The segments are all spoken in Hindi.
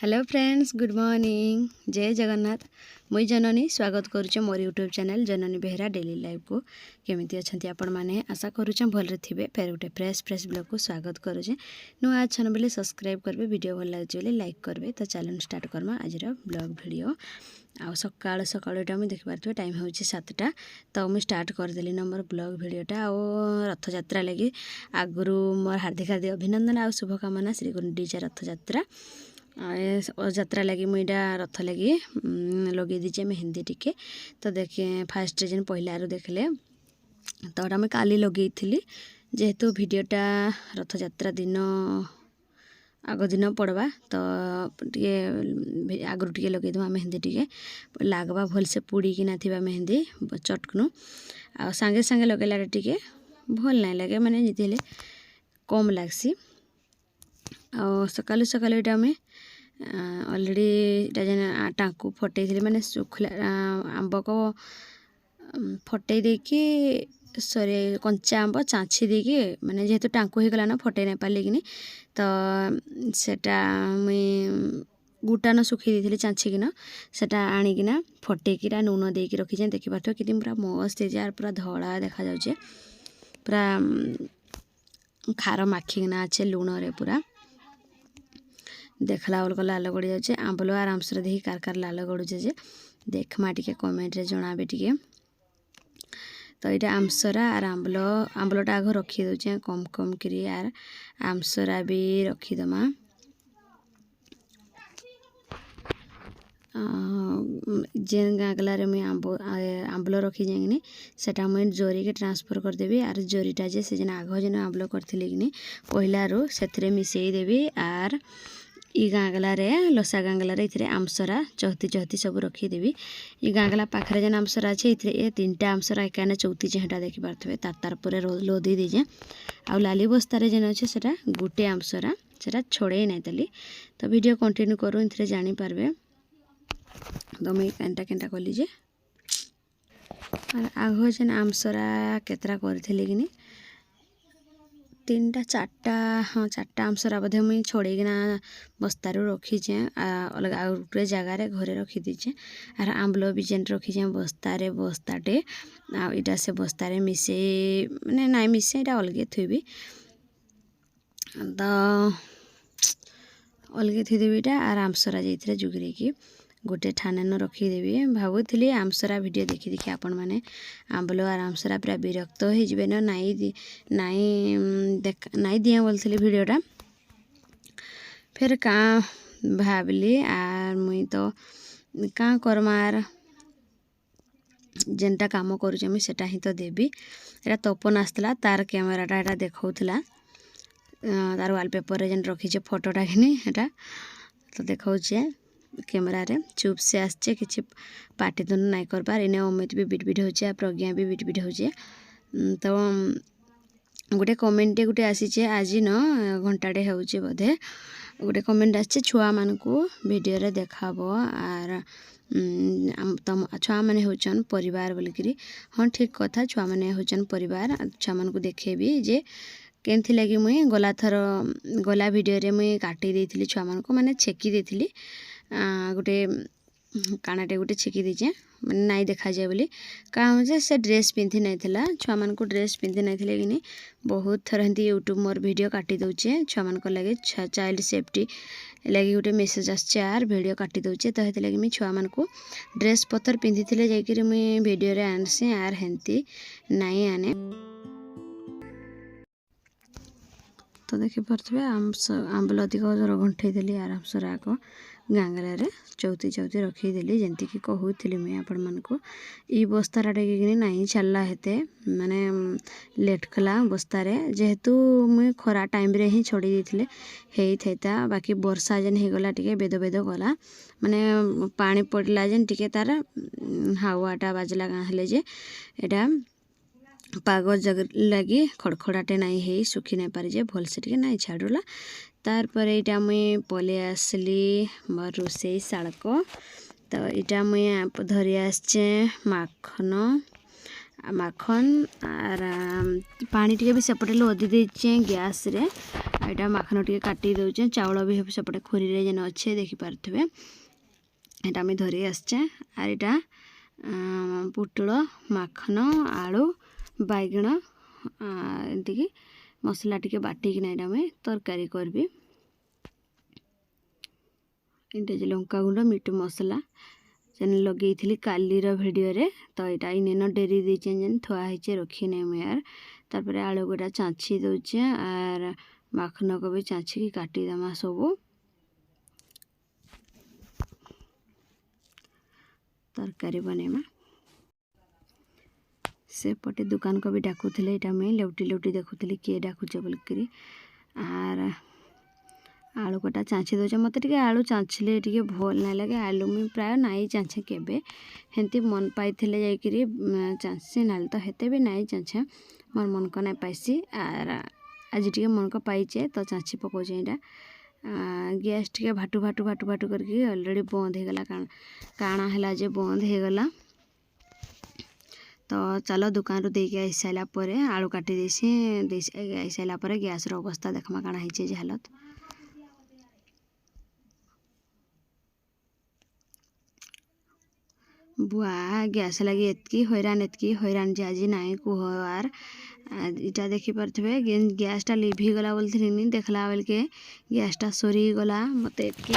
Hello friends, good morning. जय जगन्नाथ। मुई जननी स्वागत करुचे मोर यूट्यूब चैनल जननी बेहरा डेली लाइफ को। केमिति अछंती आपण माने आशा करुचे भलरे थिबे। फेर गोटे फ्रेश ब्लॉग को स्वागत करुचे। नुआ अछन बोले सब्सक्राइब करबे, वीडियो भल लागे बोले लाइक करबे। तो चैनल स्टार्ट करमा आज ब्लॉग वीडियो। आ सकाळ सकाळ एटा मुई देखि पारथबे टाइम होउची 7टा। तो मुई स्टार्ट कर देली नंबर ब्लॉग वीडियोटा। आ रथ यात्रा लगी आगुरु मोर हार्दिक हार्दिक अभिनंदन आ शुभकामना। श्री गुंडीचा रथ यात्रा यात्रा लगी मुईटा रथ लगी लगे दीचे मेहंदी टिके। तो देखे फास्ट जेन पहला देखले तो मुझे काली लगे जेहेतु वीडियोटा रथ यात्रा दिन आग दिन पड़वा तो आगु टे लगे देवा मेहंदी टिके लागवा भल से पुड़ी कि ना मेहंदी चटकनु आ सांगे सांगे लगेला टिके भल नहीं लगे माने जिते कम लगसी। आ सकालू सकालू ये आम अलरेडी जेन टाँकू फटे माने सुखला आंब को फटे देकी सॉरी कंचा आंब चाँची देकी माने जेहेतु टाँकू हो गला ना फटे नहीं पारे कि तो सेटा मुई गुटा न सुखी दी चाँचिकिन सेटा आणिकिना फटेकिरा नून देकी रखी देखी पार्थ कि पूरा मस्त है पूरा धड़ा देखा जाऊे पूरा खार माखिकिना अच्छे लुण रे पूरा देखला बेलक लाल गड़ी जाए आंबल आराम से देखी कार कार लाल गड़ुचे जे देखमा टिके कमेंट रे जणाबे टिके। तो ये आमसरा आर आंबलटा आग रखी दौचे कम कम करी आर आमसरा भी रखीदमा। जेन गागलारे मुई आंबल रखी जाइनी सेटा मुई जोरी के ट्रांसफर करदेवी आर जोरीटा जे से जेन आग जेन आंबल करथिले कि पहला रो सेथरे मिसई देवी आर ई गागलारे लसा गागलारे इथरे आमसरा चौथी चौथी सब रखीदेवी। ई गागला पाखरे जेन आमसरा अच्छे ये 3टा आमसरा एकाने चौथी जेटा देखी पार्थे तार पर लोदी दीजे आ लाली बस्तारे जेन अच्छे सेटा गोटे आमसरा सेटा छोड़े नहीं तली। तो वीडियो कंटिन्यू करूँ इथरे जानी पारबे। तो मुई केनटा केनटा कली जे आग जेन आमसरा केतरा करथिले कि 3टा 4टा हाँ 4टा आमसरा बोधे मुई छोड़ेकिना बस्तारू रखीचे अलग गोटे जगार घरे रखी दीचे आर आंबल भी जेन रखीचे बस्तारे बस्ताटे आटा से बस्तारे मिसे माने नाई मिसे इटा अलगे थुबी तो अलगे थुदेवी इटा आर आमसरा जे जुगरे की गोटे ठाने न रखीदेवी। भावुली आमसरा वीडियो देखी देखी आपण मैंने आंबल और आमसरा पूरा विरक्त हो जबे न नाई दिया बोलती वीडियोटा फिर कहाँ भावली आर मुई तो कहाँ करमार जेनटा काम करुचे मुई सेटा ही तो देवी। एटा तपन आसला तार कैमेराटा एटा देखौथला तार वालपेपर जेन रखीचे फोटोटा कि एटा तो देखाऊे कैमेरा रे चुप से आसचे किसी पार्टी तो नहीं कर पार इने अमित भी बिट बिट होचे प्रज्ञा भी बिट बिट होचे। तो गोटे कमेंट गोटे आसीचे आज न घंटाटे होचे बोधे गोटे कमेंट आछे छुआ मानकू वीडियो रे देखाबो आर तम छुआ माने होचन परिवार बोलिकी। हाँ ठीक कथा छुआ माने होचन परिवार छुआ मानकू देखेबी जे केनथि लगी मुई गला वीडियो रे मुई काटी देइथिली छुआ मानकू माने छेकी देइथिली गोटे कानाटे गोटे छेकी दीचे मैंने नाई देखा जाए बोली कहाँ से ड्रेस पिंधि नहीं थिला छुआ मान को ड्रेस पिंधि नहीं थिले कि बहुत थर एमती यूट्यूब मोर वीडियो काटी दौचे छुआ मान लगे चाइल्ड सेफ्टी लगी गोटे मेसेज आसचे आर वीडियो काटी दौचे। तो हेते लगी मुई छुआ मान को ड्रेस पतर पिंधि थिले जाइकि मुई वीडियो रे आनसी आर हेंती नाई आने। तो देखी पारे आंबल अधिक घंटे देली आराम से आग गांगलारे चौथी चौथी रखीदेली जमती कि कहूली मुई आपण मानकू ई बस्तारा टेकिनी नहीं छाड़ला हेते माने लेट कला बस्तारे जेहेतु मुई खरा टाइम रे ही छोड़ी देथिले हेई थैता बाकी वर्षा जेन हो गला टिके बेद बेद गला माने पानी पड़ला जेन टिके तार हावाटा बाजला गाँ हेले जे एटा पाग जग लगी खड़खड़ाटे नहीं है सुखी नहीं पारे जे भल से टिके नहीं छाड़ला। तार पर इटा मुई पले आसली मोर रोसई शाल को। तो इटा मुई धरी आसचे माखन माखन आर पानी टी भी सेपटे लदी देचे गैस रे एटा माखन टी काटी दौचे चाउल भी सेपटे खोरी रे जेन अच्छे देखिपारे एटा आम धरी आसचे आर एटा पुटल माखन आलू बैगण एमती मसला टी बाटिकिना एटा आम तरकारी करबी एटा जे लंका गुंड मीट मसला चैनल लगे कालीर भिडियो रे तो यहाँ इन डेरी देचे जेन थुआई रखी नहीं यार तापर आलू गोटा चाँची दौचे आर माखन को भी चाँची काटिदेमा सब तरकारी बनेमा सेपटे दुकान को भी डाकुले यहाँ मुझे लेउटी लेउटी देखुली किए डाकुचे बोलिकी आर आलू कटा चाँची दौचे मत टे आलू चाँचले टे भल ना लगे आलू मुझे प्राय नाई चाँचे केबे हेंती मन पाई जाकरी चाँची ना तो हेते भी नाई चाँचे मोर मन को ना पाइसी आर आज टे मन को पाइचे तो चाँची पकाचे यहाँ गैस टे भाटू भाटू भाटू भाटू करके अलरेडी बंद हो गला काଣା है जे बंद हो गला तो चलो दुकान रू देके आई सारा पर आलू काटी देसी आई सारा पर गैस अवस्था देखमा काଣା है जे हालत बुआ गैस लगी एतकी हैरान जे आज नाई कहर इटा देखिपे गैसटा लिभि गला बोली देखला बेल के गैसटा सरी गला मत एतकी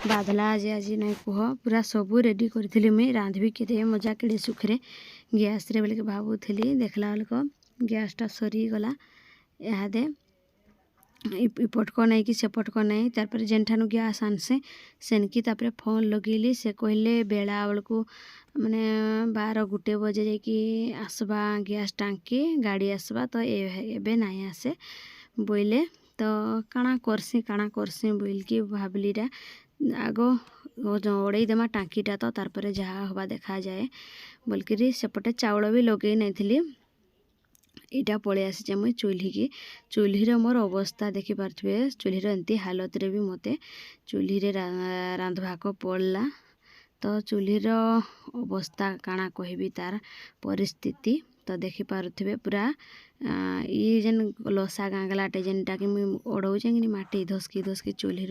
बाधला जे आज नाई कह पूरा सबू रेडी करी मुई रांधबी के मजा केड़े सुखरे गैस रे बोल भावुली देखला बेल गैसटा सरी गला इहादे इपट को नहीं कि सेपट को नहीं तार जेनठानु गैस आनसे सेनकी तापर फोन लगेली से कहले बेला बेल को माने 12-1 बजे जाकि आसबा गैस टांकी गाड़ी आसबा तो एबे नहीं आसे बोले तो काଣା करसी बोल कि भाविलीटा आग ओड़े देमा टांकीटा तो तार जहाँ हवा देखा जाए बोलकर सेपटे चाउल भी लगे नहीं इटा पलि आसीचे मुई चूल्ही मोर अवस्था देखिपारे चूल्ही एमती हालत रे भी मते चूल्ही रांधवाक पड़ला तो चूल्हीर अवस्था काଣା कहबी तार परिस्थिति तो देखिपारे पूरा ये जेन लसा गांगलाटे जेनटा कि मुई ओढ़ौचे कि माटी धसकी चूल्ही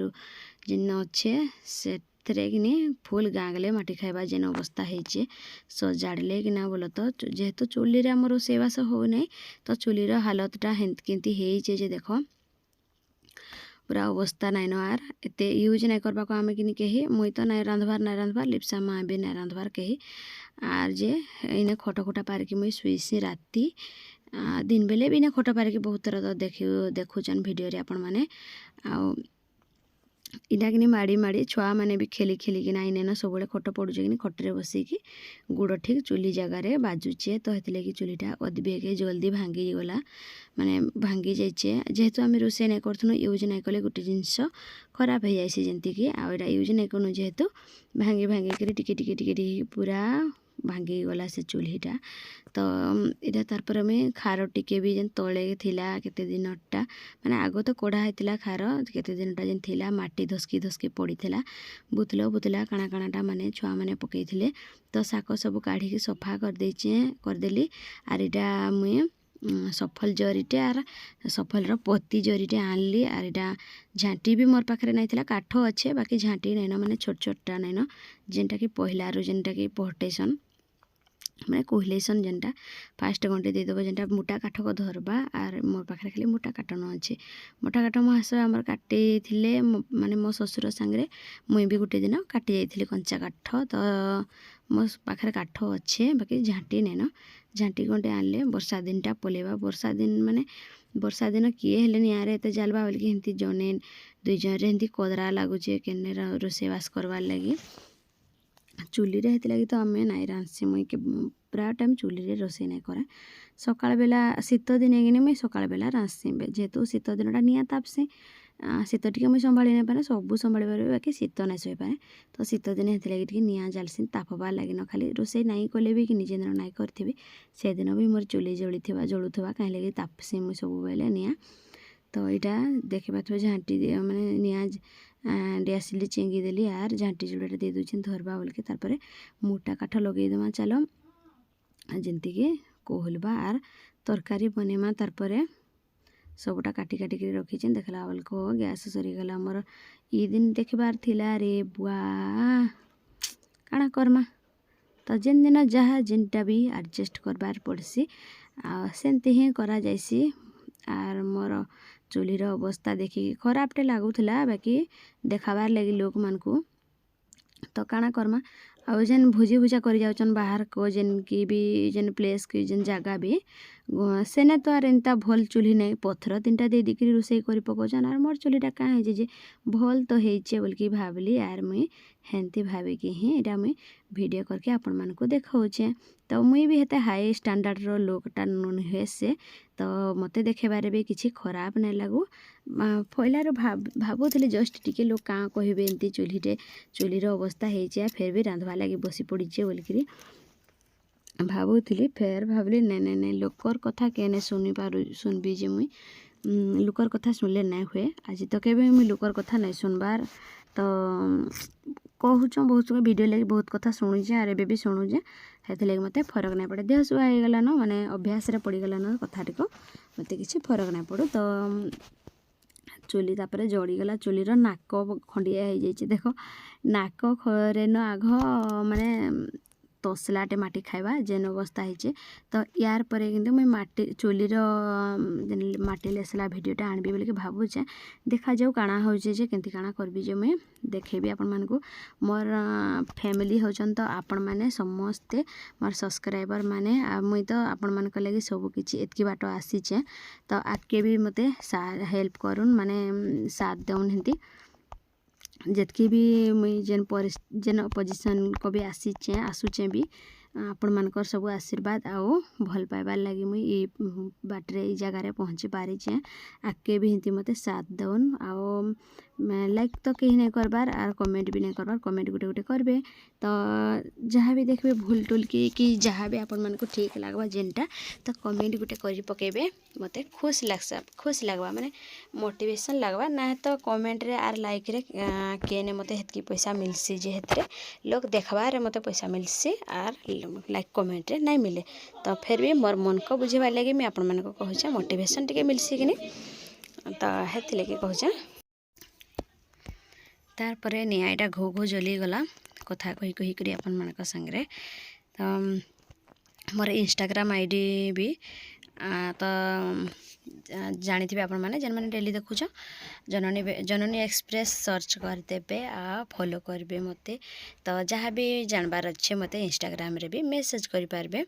जेन अच्छे से कि फुल गांगले माटी खाइबा जेन अवस्था है सजाड़े कि ना बोल तो जेहेतु चूल्ही आम रोषेईबास हो नहीं तो चूल्हीर हालतटा केमती है देख पूरा अवस्था नाइन आर एत यूज नहीं करबा को आम कि कही मुई तो नहीं रांधबार लिप्सा माँ भी नहीं रांधबार कही आर जे इने खट खुटा पारिकी मुई शुईसी राति दिन बेले भी इने खट पारिकी बहुत थर तो देखुचन भिडियो रे आपण माने आ इना कि माड़ी छुआ मैंने भी खेली किना इने सब खट पड़ुचे कि खटरे बसिकी गुड़ ठीक चूल्ही जगार बाजुचे तो हेतु लगी चूल्हीटा अदबेगे जल्दी भांगी गला माने भांगी जाइए जेहेतु आम रोषे नहीं करूँ यूज नहीं कले गोटे जिनस खराब हो जाए जमती कि आटा यूज नहीं करूँ जेहेतु भांगी टिके पूरा भांगी गला से चूल्हीटा तो इटा तार में खार टिके भी जेन तले थिला केते दिनटा माने आगो तो कोड़ा होता खार केते दिनटा जेन थिला माटी धसकी पड़ीला बुतला काणाटा माने छुआ मैंने पकईले तो शाक सब काढ़ी सफा करदेली आर इटा मुई सफल जरीटे आर सफल पत्ती जरीटे आनली आर इटा झाँटी भी मोर पाखे नहीं काठ अच्छे बाकी झाँटी नैन माने छोट छोटा नैन जेनटा कि पहलारू जेनटा कि पहटेसन मैंने कहलेसन जेनटा फास्ट घंटे देदेव जेनटा मोटा काठ को धरबा आर मोर पाखे खाली मोटा काठ न अच्छे मोटा काठ मो हास आमर काटी माने मो ससुर सांगे मुई भी गोटे दिन काटी जाइली कंचा काठ तो मो पाखे काठ अच्छे बाकी झाँटी नैन झाँटी गंटे आनले वर्षा दिनटा पलेबा वर्षा दिन माने वर्षा दिन किए हेले निआरे एत जालबा बोलिकी हेंती जने 2 जन रे हेंती कदरा लगुचे केने रोषेईबास करवार लगी चूल्ही रे हेती लगी तो आम नाई रांधसी मुई के प्राय टाइम चूल्ही रे रोषेई नहीं करे सकाळ बेला शीत दिने कि मुई सकाळ बेला रांधसी जेहेतु शीत दिनटा निआ तापसी शीत टिके मुई संभाली नहीं पारे सबू संभाली पारे बाकी शीत नहीं सही पारे तो शीत दिन हेती लगी टिके निआ जालसी तापबार लगी न खाली रोषेई नहीं कले भी कि निजे दिन नहीं करथिबी से दिन भी मोर चूल्ही जलुवा कहीं लगी तापसी मुई सब बेले निआ तो यहाँ देखी पारे झाँटी माने निआ डियासिली चेंगी देली आर झाँटी जोड़ाटा दे दूचे धरबा बोल के तार मोटा काठ लगेदेमा चलो जमती कि कहलबा आर तरकारी बनेमा तार परे सबटा काटी काटी के रखी देखला बेलको गैस सरीगला मोर ई दिन देखबार थिला रे बुआ काଣା करमा तो जेन दिन जहाँ जेनटा भी एडजस्ट करबार पड़सी सेमती ही करा जाइसी आर मोर चुलीर अवस्था देखिकी खराबटे लगुला बाकी देखाबार लगी लोक मानकू तो काଣା करमा आउ जेन भोजी भुजा कर जाउछन बाहर को जेन की भी जेन प्लेस की जेन जगह भी सेने तो आर एंता भल चुली नहीं पथर तीनटा दे दिकरी रोषे कर पकाउछन आर मोर चुलीटा क्या है जे भल तो होइछे बोलकी भाबली आर मुई हेंती भाबिकी ही एटा मुई वीडियो करके आपण मानकू देखाउछे तो मुई भी हेते हाई स्टैंडर्ड रो लोकटा नुहे से तो मते देखेबारे भी किसी खराब नहीं लागू पहलार भाबुली जस्ट टिके लोक क्या कहबे एमती चुलीर अवस्था होइछे फिर भी रांधवा लगी बसी पड़ीचे बोलकरी भाबुली फेर भाबली नहीं लोकर कथा केने सुनबी जे मुई लोकर कथा सुनले नहीं हुए आज तो केबे मुई लोकर कथा नहीं सुनबार तो कहूँ बहुत वीडियो लगी बहुत कथा शुणुचे आर एबे भी शुणुचे हेथिलागि मते फरक नहीं पड़े देह सुहा हो गला न माने अभ्यास रे पड़ीगला न कथाटिक मते किसी फरक नहीं पड़ू तो चुली तापर जड़ीगला चुलीर नाक खंडिया हो जाइए देख नाक रे न आघ माने तसलाटे माटी खाइबा जेन अवस्था होइछे तो यार परे किंतु मुई माटी चुलीर माटी लेसला वीडियोटा आनबी बोलिक भाबुचे देखा जाऊ काଣା होइछे जे केंती काଣା करबी जे मुई देखेबी आपण मानकू मोर फैमिली होचन तो आपण माने समस्ते मोर सब्सक्राइबर माने आ मुई तो आपण मानक लागि सब किछि एतकी बाटो आसीचे तो आके भी मते हेल्प करूँ माने साथ देउन हेंती जितकी भी मुई जेन पोजिशन को भी आसूचे भी आपण मानकर सब आशीर्वाद आओ भल पाइबार लगी मुई ये बाटरे ये जगार पहुँची पारिचे आगे भी हिंती मते साथ दउन आओ लाइक तो कहीं नहीं करबार आर कमेंट भी नहीं करबार कमेंट गुटे गुटे करबे तो जहाँ भी देखबे भूल टूल कि जहाँ भी आपण मानक ठीक लगवा जेनटा तो कमेंट गुटे करी पकेबे मते खुश लगवा माने मोटिवेशन लगवा ना तो कमेंट रे आर लाइक रे केने मते हेतकी पैसा मिलसी जे हेतरे लोग देखबार मते पैसा मिलसी आर लाइक कमेंट रे नहीं मिले तो फिर भी मोर मन को बुझेबार लगे मुई आपण मानक कहूचे मोटिवेशन टिके मिलसी कि नहीं तो हेति लगे कहूचे तार परे निआईटा घो घो जली गला कथा कही कही करी आपण मानक संगे तो मोर इंस्टाग्राम आईडी भी तो जानी थे आपण मैंने जेन मैंने डेली देखुच जननी एक्सप्रेस सर्च करदेवे आ फॉलो करेंगे मते तो जहाँ भी जानबार अच्छे मते इंस्टाग्राम रे भी मेसेज करें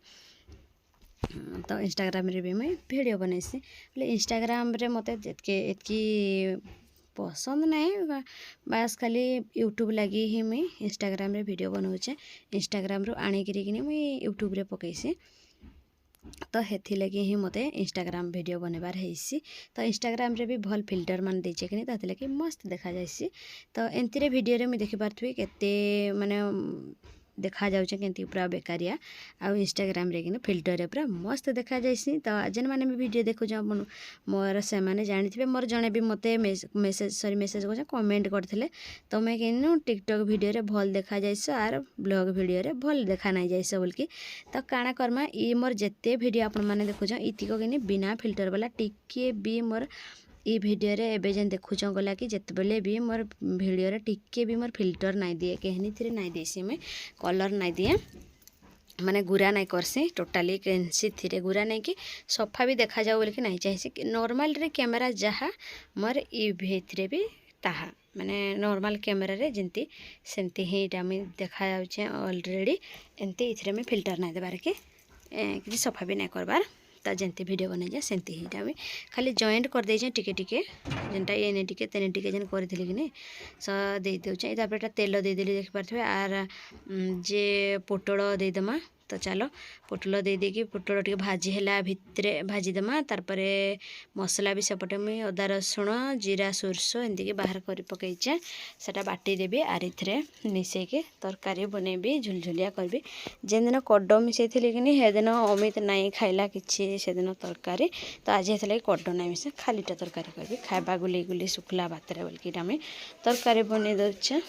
तो इंस्टाग्राम रे भी मुई वीडियो बनैसी बोले इंस्टाग्राम रे मते एतकी पसंद नहीं बास खाली यूट्यूब लगी ही मुई इंस्टाग्राम रे वीडियो बनाऊे इंस्टाग्राम रू आनिकी मुई यूट्यूब रे पकईसी तो हेथि लगी ही मते इंस्टाग्राम वीडियो बनबार हैसी तो इंस्टाग्राम रे भी भल फिल्टर मान देचे कि नहीं लगी मस्त देखा जाइसी तो एंती रे वीडियो रे मुई देखि पारथुई केते माने देखा जाउचे केंती पूरा बेकारिया आ इंस्टाग्राम रे कि फिल्टर रे पूरा मस्त देखा जाइसी तो जेन माने भी वीडियो देखु मोर से माने जानि थिबे मोर जणे भी मते मेसेज को कमेंट करथिले तो मैं कहनु टिकटॉक वीडियो रे भल देखा जाइस आर ब्लॉग वीडियो रे भल देखा नहीं जाइस बोलकी तो काଣା करमा ई मोर जेते वीडियो आपण माने देखुछ इतिको कि बिना फिल्टर वाला टिके भी मोर ई वीडियो रे एबे जेन देखुछ गला कि जेतबेले भी मोर वीडियो रे टिके भी मोर फिल्टर नहीं दिए कहनी थी नहीं देसी मैं कलर नहीं दिए माने गुरा नहीं करसी टोटाली कैंसी थी गुरा नहीं कि सफा भी देखा जाओ बोल कि नहीं चाहिए नॉर्मल रे कैमरा जहाँ मोर ई भितरे भी ताहा माने नॉर्मल कैमरा रे जिंती सेंती ही मुई देखा जाउछे ऑलरेडी एंती इथरे में फिल्टर नहीं देबार के कि सफा भी नहीं करबार ता जेंती वीडियो बनै जाए सेंती ही मुई खाली जॉइंट कर देजे टिके टिके जेनटा एने टिके तेने टिके जेन करथिली कि नहीं स दे देउछे तापर तेल दे देली देख पारथबे आर जे पोटल दे दमा तो चलो पोटल दे देकी पोटल टिके भाजी हैला भितरे भाजी दमा तारपरे मसला भी सेपटे मुई अदा रसुण जीरा सोरस एंती के बाहर कर पकईचे सेटा बाटी देबी आर इथरे मिसे के तरकारी बनेबी झुलझुलिया करबी जेन दिन कड मिसई कि नहीं हे दिन अमित नहीं खाइला किछि से दिन तरकारी तो आज हेतले कड नहीं मिसे खालीटा तरकारी करबी खाइबा गुली गुली सुखला भातरे बोलकी आम तरकारी बनै दउछे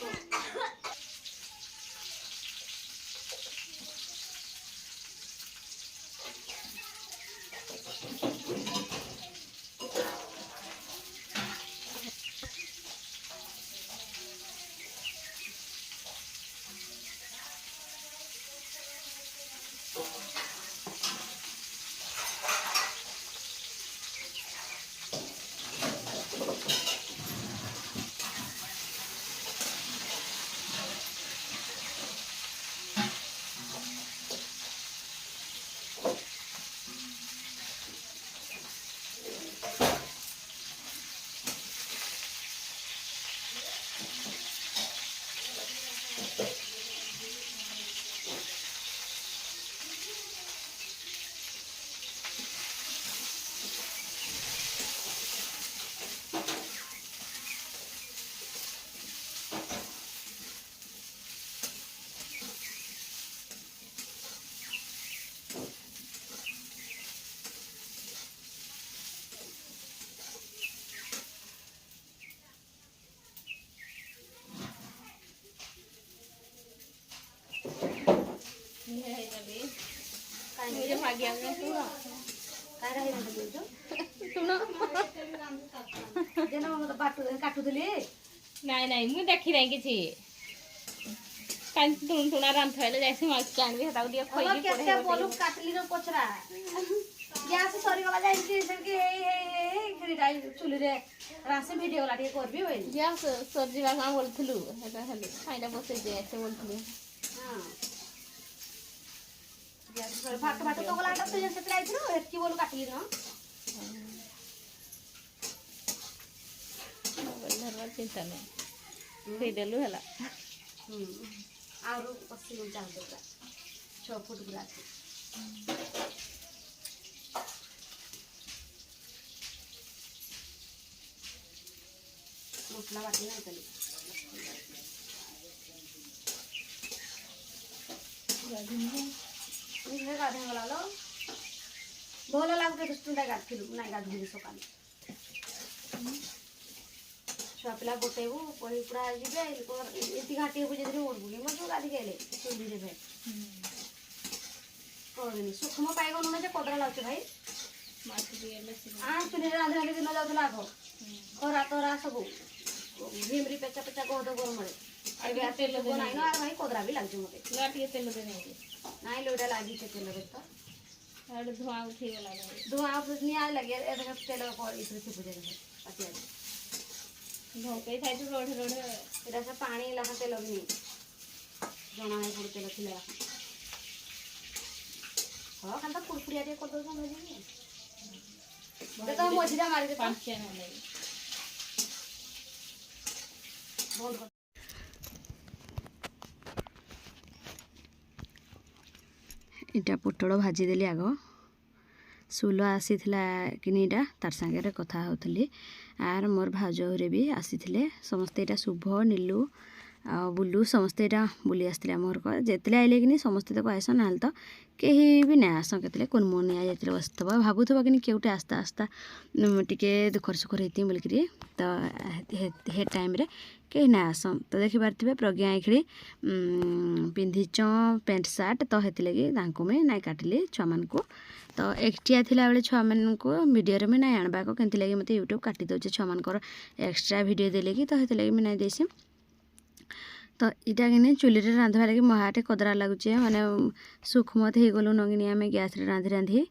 जे भाग्या में सुन काहे रही रंत बोलছো सुनो जेना हम तो काटू दिली नहीं नहीं मुझे देखी नहीं किसी कान तुम तुना रांध थैले जैसे मार कान भी हटाओ दिया खोई की केते बोलू काटली रो पचरा गैस सरी गला जाई कि से हे खरीदाई चुली रे रासे वीडियो ला ଟିକେ करबी होई गैस सरजी बा का बोलथलु हेटा हेले खाइला बसे जे ऐसे बोलथलु हां गैस सरी फाट फाट तो गला तो जैसे लाइथलो एतकी बोलू काटली न धरवा चिंता नहीं दे देलु हला आरो पसी न चाह देला 6 फुट गिलास मसला बाटी नहीं चली ये गाधे वाला लो भोला लागते दुष्टुंडा गाथिलु नाही गाधुली सकाळी छुआ पिला गोटेबू पही पुरा जिबे एति घाटी बुझे धरि ओडबुनी मजो गाधी गेले चुली रे भाई कोदिनी सुखम पाइगो न जे कोदरा लाउछ भाई माटी दिएले आ चुली रे रांधे दिन जाउतला आगो ओरा तोरा सबु भीमरी पेचा पेचा को दो गरम रे आबे आ तेल दो नाही न आर भाई कोदरा भी लागजो मते लाटी तेल दे नहीं नाही लोडा लागी छे तेल रे तो आडे धुआं उठी गला धुआं फुसनी आ लगे ए देख तेल को इतरे से बुझे रे पतिया भौके थाई तो रोड रोड एटा से पानी लगा तेल लगनी जना है पुर तेल थिले हां खान तो कुरकुरिया टे कर दो भाजी दे तो मजिरा मार दे पांच के ना नहीं बहुत इटा पोटल भाजी देली आग सुल आसी किनीटा तार सांगे कथा होतली आर मोर भाउजरे भी आसी समस्ते इटा शुभ नीलू आ बुलू समस्ते इटा बुली आसते मोर को जिते आइले कि समस्ते तक आस ना तो कहीं भी ना आस के कुनमुनिया जाते बसथ भावुव कि केउटे आस्ता आस्ता टिके दुखर सुखर होती बोलिकी तो हे टाइम रे कहीं ना आस तो देखिपारे प्रज्ञा एखिड़ी पिंधिच पेंट सार्ट तो हेती लगी मुझे नाई काटिली छुआ मान को तो एकटिया थिला बेले छुआ मान को वीडियो में नाई आनबा को केमती लगे मत यूट्यूब काटी दौचे छुआ मान एक्सट्रा वीडियो देले कि तो हेती लगी मैं नाई देसी तो इटा कि चुली रे रांधवा लगे महाटे कदरा लगुचे माने सुखमत हो गलु नगिनी आम गैस रे रांधि रांधि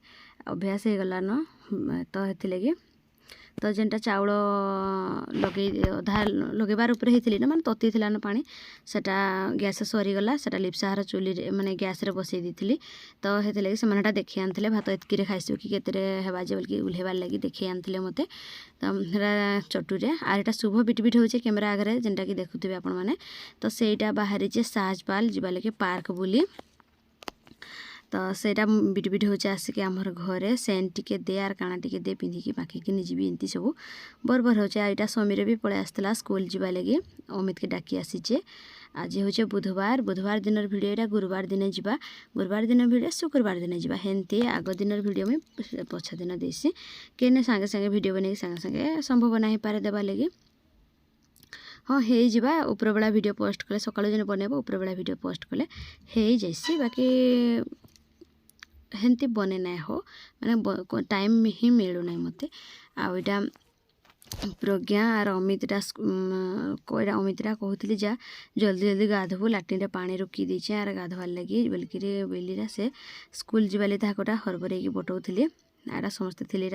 अभ्यास हो गला न तो हेती लगी तो जेनटा चाउल लगे अधा लगेबार ऊपर होती ना माने तती थी पानी सेटा गैस सरीगला सेटा लिपसाहार चुली माने गैस रे बसई दी तो हेती लगी से देखी आनते भात एतकी खाइसु कि केते हेबा जे बोलकी उल्हेबार लगी देखी आनते मते तो हेरा चटुरे आर एटा शुभ बिटबिट होचे कैमरा आगे जेनटा कि देखुथिबे आपण माने तो सेटा बाहरी जे साजपाल जिबा लगे पार्क बुली तो सेटा बिटबिट हो आसिक आमर घरे सेंट टिके दे आर काना टिके दे पिंधिकी पाखिकी निजीबी एमती सब बरबर हो यहाँ समीर भी पलि आसला स्कूल जावा लगे अमित के डाकी आसीचे आज हूँ बुधवार बुधवार दिन भिडियो यहाँ गुरुवार दिन जा गुरुवार दिन भिडियो शुक्रवार दिन जा हेमती आग दिन भिडियो मुझे पछ दिन देसी कहीं सागे सागे भिडियो बन सागे सागे संभव ना पारे देवा लगे हाँ हो उपर बेला वीडियो पोस्ट कले सकाळु दिन बनैब उपर बेला वीडियो पोस्ट कले हो जाइसी बाकी हेमती बने ना हो माने टाइम ही मिलू ना मत आईटा प्रज्ञा आर अमितटा कईटा अमितटा कहती जा जल्दी जल्दी गाधबू लाट्रिन पानी रोकी देचे आर गाधवार लगी बोलिकी बेलीरा से स्कूल जीवाले ताकटा हरबर पठाऊली आटा समस्ते थी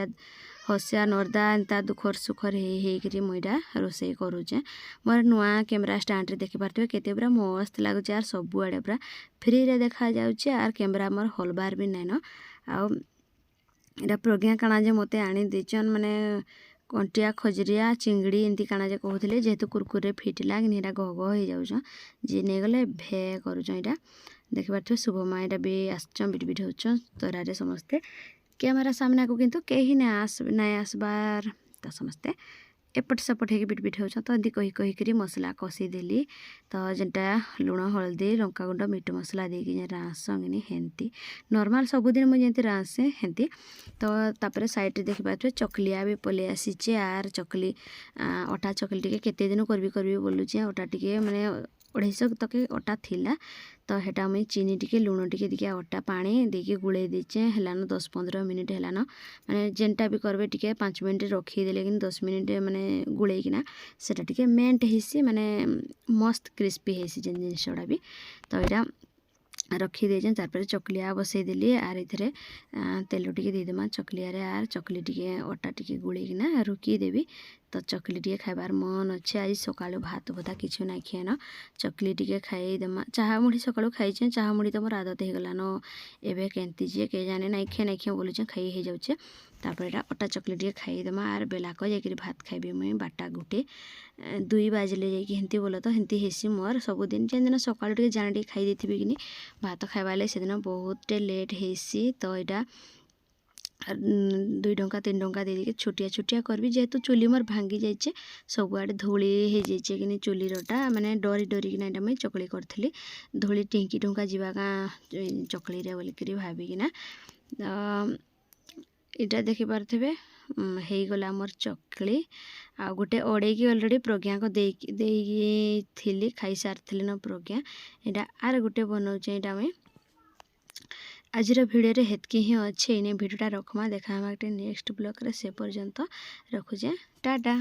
हसिया नर्दा एंता दुखर सुखर हो मुझा रोसे करुचे मोर नुआ कैमरा स्टाण्ड रे देखि पारथिबे केते पूरा मस्त लागुचे आर सब आड़े पूरा फ्री रे देखा जाउचे आर कैमरा मोर हलबार भी नाइन आ एटा प्रज्ञा काना जे मते आनी देचन माने कंटिया खजरिया चिंगड़ी एमती काना जे कहते जेहेतु कुरकुरे फिटला कि गह गह हो जाऊँ जी नहीं गले भे करुच यहाँ देखिपारे शुभमा यहाँ भी आसचन बिट बिट हो तोरारे समस्ते कैमरा सामना को किंतु कहीं ना आसबार तो समस्ते एपट सेपट हो बिट बिट हो तो एमती कही कहीकि मसला कषीदेली तो जेनटा लुण हलदी लंका गुंड मीट मसला देकी राँसंगिनी हेंती नॉर्मल सबुदिन मुझे राँसे हेंती तो तापर साइड देखिपारे चकलिया भी पलि आसीचे आर चकली अटा चकली टिके केते दिन करबी बोलुचे अटा टिके माने 250 तक अटा थिला तो हेटा मुई चीनी टिके लुण टिके दिके अटा पानी देके गुड़े देचे हेलान 10-15 मिनिट हेलान माने जेनटा भी करबे टिके 5 मिनिट रखी देले कि 10 मिनिट माने गुड़े किना सेटा टिके मेंट हेसी माने मस्त क्रिस्पी हेसी जेन जिनसटा भी तो एटा रखी दे तार चकलिया बसई देली आर इधरे तेल टिके देदेमा चकलिया आर चकली टिके अटा टिके गुड़ेकिना रुकी देवी तो चकली टिके खाइबार मन अच्छे आज सकाळु भात भता किछु ना खेन चकली टिके खाइदेमा चाहा मुढ़ी सकाळु खाइछे चाहा मुढ़ी तो मोर आदत हेगलान एबे केंती जे के जाने नाइ खे बोलुछे खाई हे जाउछे तापर एटा अटा चकली टिके खाइदेमा आर बेलाक जाकि भात खाइबे मुई 2 बाजले जाकि हेंती बोल तो हेंती हेसी मोर सबुदिन जेन दिन सकाळु टिके जाने टिके खाई देथिबे किनी भात खाइबाले से दिन बहुत लेट हेसी तो एटा 2 टंका 3 टंका दे छोटिया छोटिया करबी जेहेतु चुली मोर भांगी जाइए सबुआड़े धूली हो जाइए कि चुली रोटा माने डरी डरी कि मुझे चकली करी धूली टिंकी टुंका जावा चकली बोलिकी भाविकिना इटा देखी पारे हो गला मोर चकली आ गोटे अड़ेगी अलरेडी प्रज्ञा को देली खाई सारी न प्रज्ञा यहाँ आर गोटे बनाऊे यहाँ मुई आज भिडियो हेतकी ही अच्छे भिडियोटा रखमा देखा नेक्स्ट ब्लॉग रे से पर्यंत रखुचे टाटा।